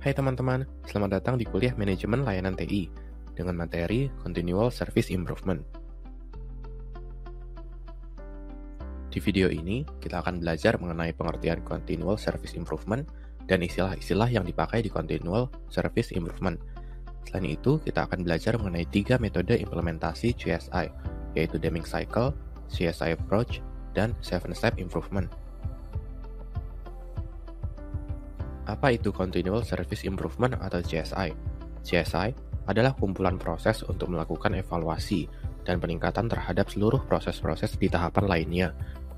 Hai teman-teman, selamat datang di kuliah Manajemen Layanan TI dengan materi Continual Service Improvement. Di video ini, kita akan belajar mengenai pengertian Continual Service Improvement dan istilah-istilah yang dipakai di Continual Service Improvement. Selain itu, kita akan belajar mengenai 3 metode implementasi CSI, yaitu Deming Cycle, CSI Approach, dan 7-Step Improvement. Apa itu Continual Service Improvement atau CSI? CSI adalah kumpulan proses untuk melakukan evaluasi dan peningkatan terhadap seluruh proses-proses di tahapan lainnya,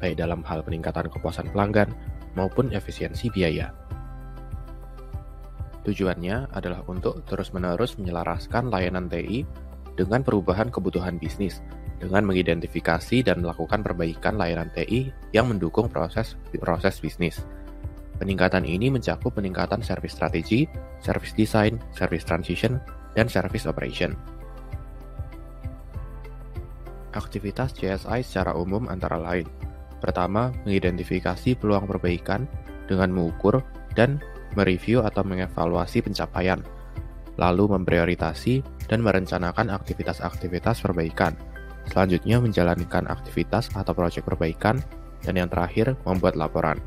baik dalam hal peningkatan kepuasan pelanggan maupun efisiensi biaya. Tujuannya adalah untuk terus-menerus menyelaraskan layanan TI dengan perubahan kebutuhan bisnis, dengan mengidentifikasi dan melakukan perbaikan layanan TI yang mendukung proses bisnis. Peningkatan ini mencakup peningkatan service strategi, service design, service transition, dan service operation. Aktivitas CSI secara umum antara lain. Pertama, mengidentifikasi peluang perbaikan dengan mengukur dan mereview atau mengevaluasi pencapaian, lalu memprioritasi dan merencanakan aktivitas-aktivitas perbaikan. Selanjutnya, menjalankan aktivitas atau proyek perbaikan, dan yang terakhir, membuat laporan.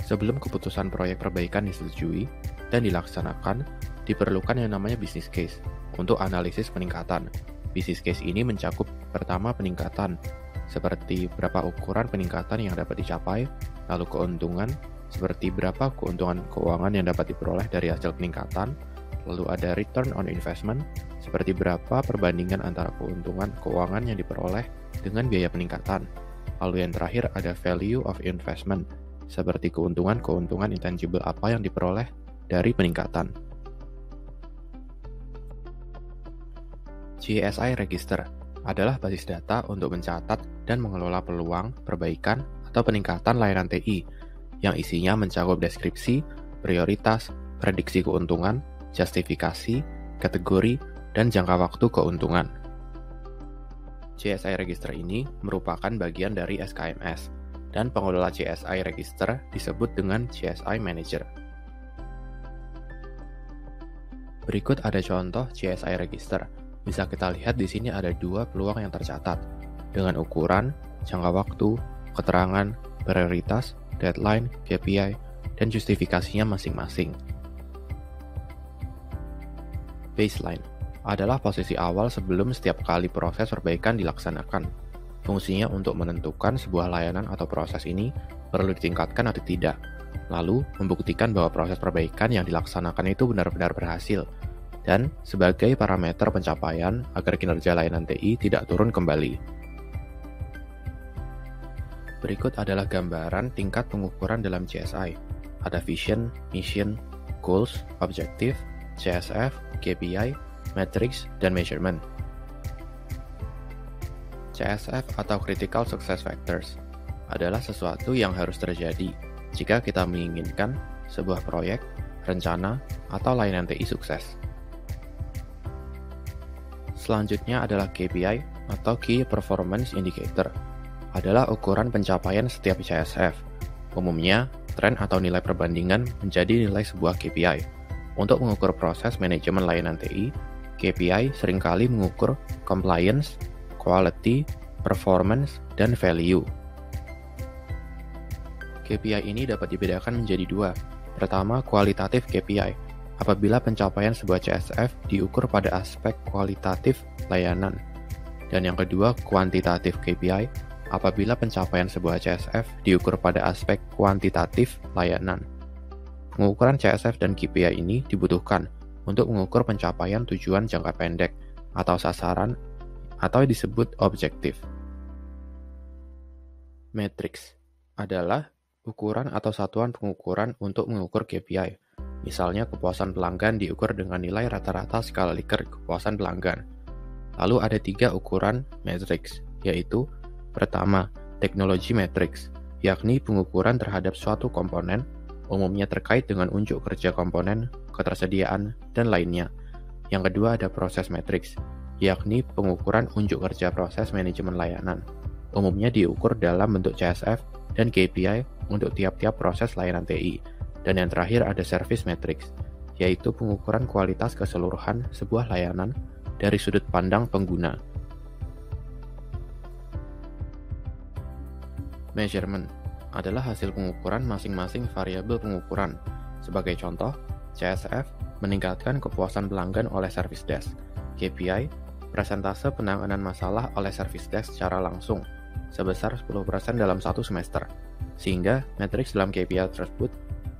Sebelum keputusan proyek perbaikan disetujui dan dilaksanakan, diperlukan yang namanya business case untuk analisis peningkatan. Business case ini mencakup pertama peningkatan, seperti berapa ukuran peningkatan yang dapat dicapai, lalu keuntungan, seperti berapa keuntungan keuangan yang dapat diperoleh dari hasil peningkatan, lalu ada return on investment, seperti berapa perbandingan antara keuntungan keuangan yang diperoleh dengan biaya peningkatan, lalu yang terakhir ada value of investment, seperti keuntungan intangible apa yang diperoleh dari peningkatan. CSI Register adalah basis data untuk mencatat dan mengelola peluang, perbaikan, atau peningkatan layanan TI yang isinya mencakup deskripsi, prioritas, prediksi keuntungan, justifikasi, kategori, dan jangka waktu keuntungan. CSI Register ini merupakan bagian dari SKMS, dan pengelola CSI Register disebut dengan CSI Manager. Berikut ada contoh CSI Register. Bisa kita lihat di sini ada 2 peluang yang tercatat, dengan ukuran, jangka waktu, keterangan, prioritas, deadline, KPI, dan justifikasinya masing-masing. Baseline adalah posisi awal sebelum setiap kali proses perbaikan dilaksanakan. Fungsinya untuk menentukan sebuah layanan atau proses ini perlu ditingkatkan atau tidak, lalu membuktikan bahwa proses perbaikan yang dilaksanakan itu benar-benar berhasil, dan sebagai parameter pencapaian agar kinerja layanan TI tidak turun kembali. Berikut adalah gambaran tingkat pengukuran dalam CSI. Ada vision, mission, goals, objective, CSF, KPI, metrics, dan measurement. CSF atau Critical Success Factors adalah sesuatu yang harus terjadi jika kita menginginkan sebuah proyek, rencana, atau layanan TI sukses. Selanjutnya adalah KPI atau Key Performance Indicator, adalah ukuran pencapaian setiap CSF. Umumnya, tren atau nilai perbandingan menjadi nilai sebuah KPI. Untuk mengukur proses manajemen layanan TI, KPI seringkali mengukur compliance, quality, performance, dan value. KPI ini dapat dibedakan menjadi 2. Pertama, kualitatif KPI. Apabila pencapaian sebuah CSF diukur pada aspek kualitatif layanan. Dan yang kedua, kuantitatif KPI. Apabila pencapaian sebuah CSF diukur pada aspek kuantitatif layanan. Pengukuran CSF dan KPI ini dibutuhkan untuk mengukur pencapaian tujuan jangka pendek atau sasaran atau disebut objektif. Matriks adalah ukuran atau satuan pengukuran untuk mengukur KPI. Misalnya kepuasan pelanggan diukur dengan nilai rata-rata skala Likert kepuasan pelanggan. Lalu ada 3 ukuran matriks, yaitu pertama, teknologi matriks, yakni pengukuran terhadap suatu komponen, umumnya terkait dengan unjuk kerja komponen, ketersediaan, dan lainnya. Yang kedua ada proses matriks, yakni pengukuran unjuk kerja proses manajemen layanan. Umumnya diukur dalam bentuk CSF dan KPI untuk tiap-tiap proses layanan TI. Dan yang terakhir ada service metrics, yaitu pengukuran kualitas keseluruhan sebuah layanan dari sudut pandang pengguna. Measurement adalah hasil pengukuran masing-masing variabel pengukuran. Sebagai contoh, CSF meningkatkan kepuasan pelanggan oleh service desk. KPI, persentase penanganan masalah oleh service desk secara langsung, sebesar 10% dalam satu semester. Sehingga, matriks dalam KPI tersebut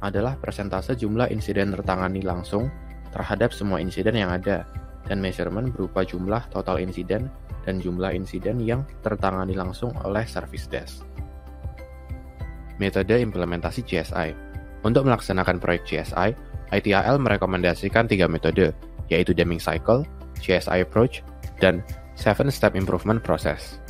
adalah persentase jumlah insiden tertangani langsung terhadap semua insiden yang ada, dan measurement berupa jumlah total insiden dan jumlah insiden yang tertangani langsung oleh service desk. Metode implementasi GSI. Untuk melaksanakan proyek GSI, ITIL merekomendasikan 3 metode, yaitu Deming Cycle, GSI Approach, dan 7-Step Improvement Process.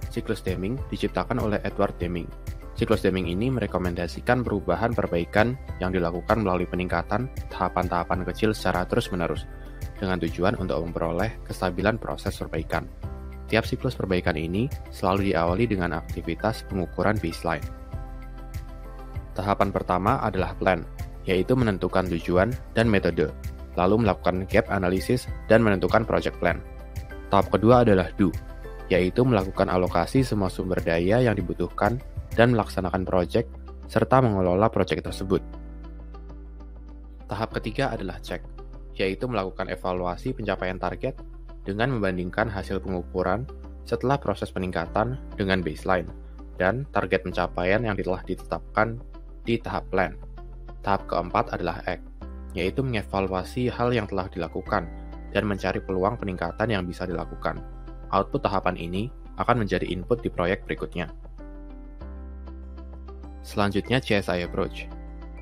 Siklus Deming diciptakan oleh Edward Deming. Siklus Deming ini merekomendasikan perubahan perbaikan yang dilakukan melalui peningkatan tahapan-tahapan kecil secara terus-menerus, dengan tujuan untuk memperoleh kestabilan proses perbaikan. Tiap siklus perbaikan ini selalu diawali dengan aktivitas pengukuran baseline. Tahapan pertama adalah plan, yaitu menentukan tujuan dan metode, lalu melakukan gap analysis dan menentukan project plan. Tahap kedua adalah do, yaitu melakukan alokasi semua sumber daya yang dibutuhkan dan melaksanakan project, serta mengelola project tersebut. Tahap ketiga adalah check, yaitu melakukan evaluasi pencapaian target dengan membandingkan hasil pengukuran setelah proses peningkatan dengan baseline dan target pencapaian yang telah ditetapkan di tahap plan. Tahap keempat adalah act, yaitu mengevaluasi hal yang telah dilakukan dan mencari peluang peningkatan yang bisa dilakukan. Output tahapan ini akan menjadi input di proyek berikutnya. Selanjutnya GSI Approach.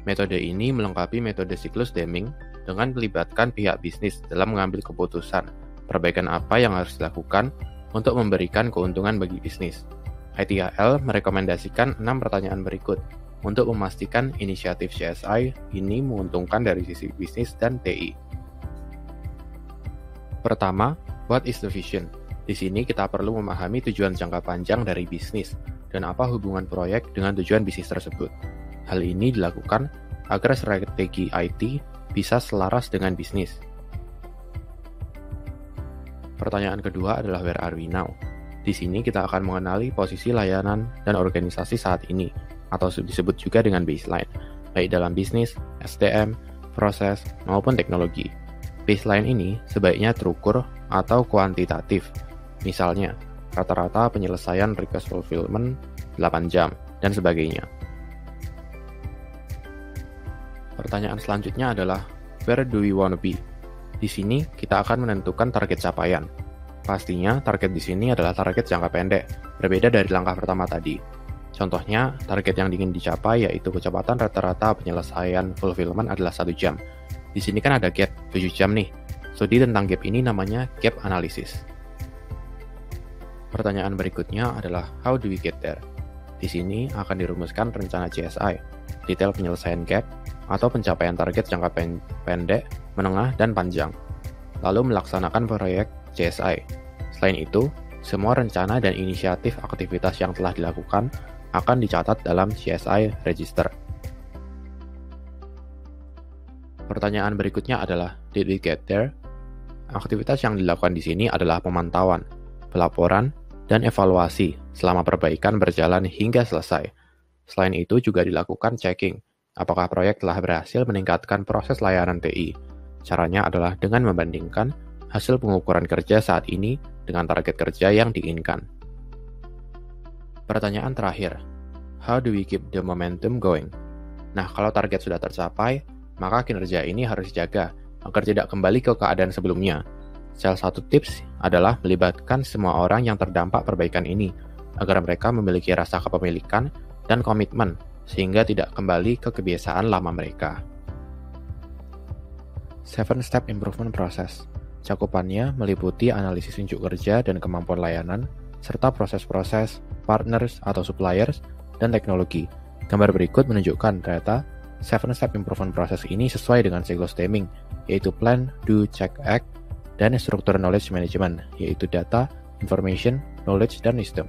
Metode ini melengkapi metode siklus Deming dengan melibatkan pihak bisnis dalam mengambil keputusan perbaikan apa yang harus dilakukan untuk memberikan keuntungan bagi bisnis. ITIL merekomendasikan 6 pertanyaan berikut untuk memastikan inisiatif GSI ini menguntungkan dari sisi bisnis dan TI. Pertama, what is the vision? Di sini kita perlu memahami tujuan jangka panjang dari bisnis dan apa hubungan proyek dengan tujuan bisnis tersebut. Hal ini dilakukan agar strategi IT bisa selaras dengan bisnis. Pertanyaan kedua adalah where are we now? Di sini kita akan mengenali posisi layanan dan organisasi saat ini, atau disebut juga dengan baseline, baik dalam bisnis, SDM, proses, maupun teknologi. Baseline ini sebaiknya terukur atau kuantitatif. Misalnya, rata-rata penyelesaian request fulfillment 8 jam, dan sebagainya. Pertanyaan selanjutnya adalah where do we want to be? Di sini, kita akan menentukan target capaian. Pastinya, target di sini adalah target jangka pendek, berbeda dari langkah pertama tadi. Contohnya, target yang ingin dicapai yaitu kecepatan rata-rata penyelesaian fulfillment adalah 1 jam. Di sini kan ada gap, 7 jam nih. Studi tentang gap ini namanya gap analysis. Pertanyaan berikutnya adalah how do we get there? Di sini akan dirumuskan rencana GSI, detail penyelesaian gap, atau pencapaian target jangka pendek, menengah, dan panjang, lalu melaksanakan proyek GSI. Selain itu, semua rencana dan inisiatif aktivitas yang telah dilakukan akan dicatat dalam GSI Register. Pertanyaan berikutnya adalah, did we get there? Aktivitas yang dilakukan di sini adalah pemantauan, pelaporan, dan evaluasi selama perbaikan berjalan hingga selesai. Selain itu juga dilakukan checking, apakah proyek telah berhasil meningkatkan proses layanan TI. Caranya adalah dengan membandingkan hasil pengukuran kerja saat ini dengan target kerja yang diinginkan. Pertanyaan terakhir, how do we keep the momentum going? Nah, kalau target sudah tercapai, maka kinerja ini harus dijaga agar tidak kembali ke keadaan sebelumnya. Salah satu tips adalah melibatkan semua orang yang terdampak perbaikan ini, agar mereka memiliki rasa kepemilikan dan komitmen, sehingga tidak kembali ke kebiasaan lama mereka. 7-Step Improvement Process. Cakupannya meliputi analisis unjuk kerja dan kemampuan layanan, serta proses-proses, partners atau suppliers, dan teknologi. Gambar berikut menunjukkan ternyata 7-Step Improvement Process ini sesuai dengan siklus Deming, yaitu Plan, Do, Check, Act, dan struktur Knowledge Management, yaitu Data, Information, Knowledge, dan Wisdom.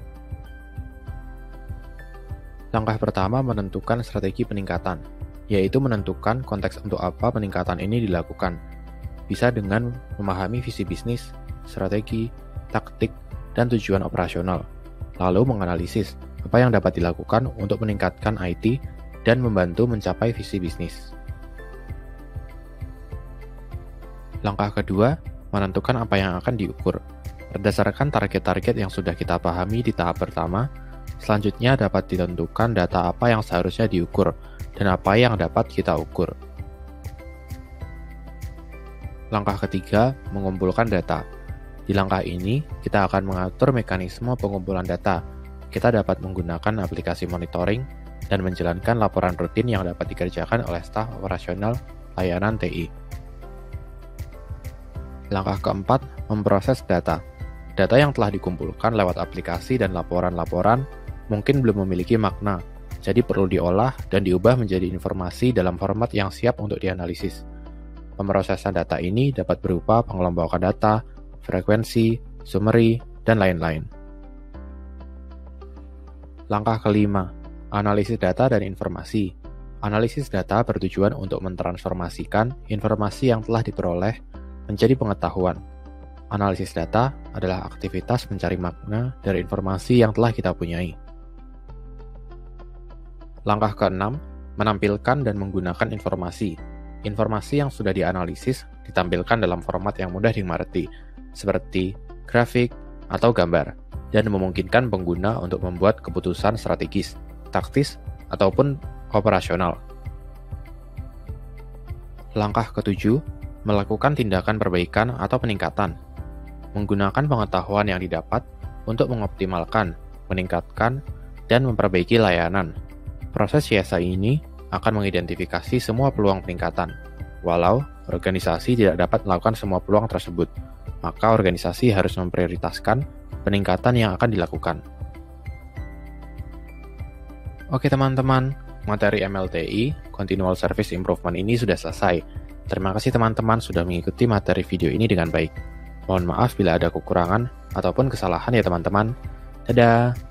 Langkah pertama menentukan strategi peningkatan, yaitu menentukan konteks untuk apa peningkatan ini dilakukan. Bisa dengan memahami visi bisnis, strategi, taktik, dan tujuan operasional, lalu menganalisis apa yang dapat dilakukan untuk meningkatkan IT dan membantu mencapai visi bisnis. Langkah kedua, menentukan apa yang akan diukur. Berdasarkan target-target yang sudah kita pahami di tahap pertama, selanjutnya dapat ditentukan data apa yang seharusnya diukur dan apa yang dapat kita ukur. Langkah ketiga, mengumpulkan data. Di langkah ini, kita akan mengatur mekanisme pengumpulan data. Kita dapat menggunakan aplikasi monitoring dan menjalankan laporan rutin yang dapat dikerjakan oleh staf operasional layanan TI. Langkah keempat, memproses data. Data yang telah dikumpulkan lewat aplikasi dan laporan-laporan mungkin belum memiliki makna, jadi perlu diolah dan diubah menjadi informasi dalam format yang siap untuk dianalisis. Pemrosesan data ini dapat berupa pengelompokan data, frekuensi, summary, dan lain-lain. Langkah kelima, analisis data dan informasi. Analisis data bertujuan untuk mentransformasikan informasi yang telah diperoleh menjadi pengetahuan. Analisis data adalah aktivitas mencari makna dari informasi yang telah kita punyai. Langkah keenam, menampilkan dan menggunakan informasi. Informasi yang sudah dianalisis ditampilkan dalam format yang mudah dimengerti, seperti grafik atau gambar, dan memungkinkan pengguna untuk membuat keputusan strategis, taktis, ataupun operasional. Langkah ketujuh, melakukan tindakan perbaikan atau peningkatan. Menggunakan pengetahuan yang didapat untuk mengoptimalkan, meningkatkan, dan memperbaiki layanan. Proses CSI ini akan mengidentifikasi semua peluang peningkatan. Walau organisasi tidak dapat melakukan semua peluang tersebut, maka organisasi harus memprioritaskan peningkatan yang akan dilakukan. Oke teman-teman, materi MLTI, Continual Service Improvement ini sudah selesai. Terima kasih teman-teman sudah mengikuti materi video ini dengan baik. Mohon maaf bila ada kekurangan ataupun kesalahan ya teman-teman. Dadah!